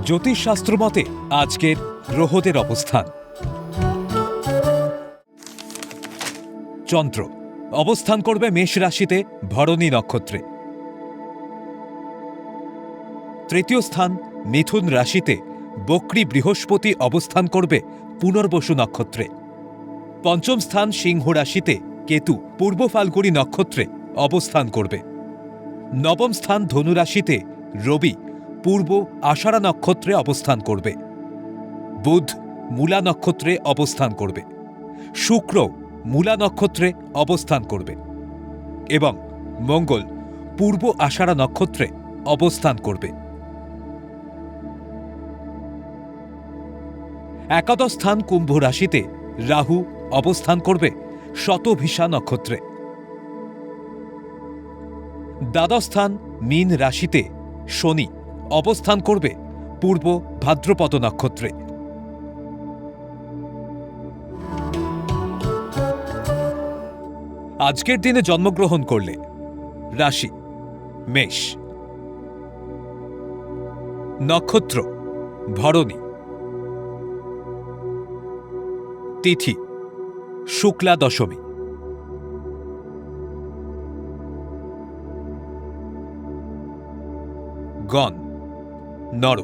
জ্যোতিষশাস্ত্র মতে আজকের গ্রহদের অবস্থান। চন্দ্র অবস্থান করবে মেষ রাশিতে ভরণী নক্ষত্রে। তৃতীয় স্থান মিথুন রাশিতে বক্রী বৃহস্পতি অবস্থান করবে পুনর্বসু নক্ষত্রে। পঞ্চম স্থান সিংহ রাশিতে কেতু পূর্ব ফাল্গুনী নক্ষত্রে অবস্থান করবে। নবম স্থান ধনু রাশিতে রবি পূর্ব আষাঢ়া নক্ষত্রে অবস্থান করবে। বুধ মূলা নক্ষত্রে অবস্থান করবে। শুক্র মূলা নক্ষত্রে অবস্থান করবে এবং মঙ্গল পূর্ব আষাঢ়া নক্ষত্রে অবস্থান করবে। একাদশ স্থান কুম্ভ রাশিতে রাহু অবস্থান করবে শতভিষা নক্ষত্রে। দ্বাদশ স্থান মীন রাশিতে শনি অবস্থান করবে পূর্ব ভাদ্রপদ নক্ষত্রে। আজকের দিনে জন্মগ্রহণ করলে রাশি মেষ, নক্ষত্র ভরণী, তিথি শুক্লা দশমী, গণ নর।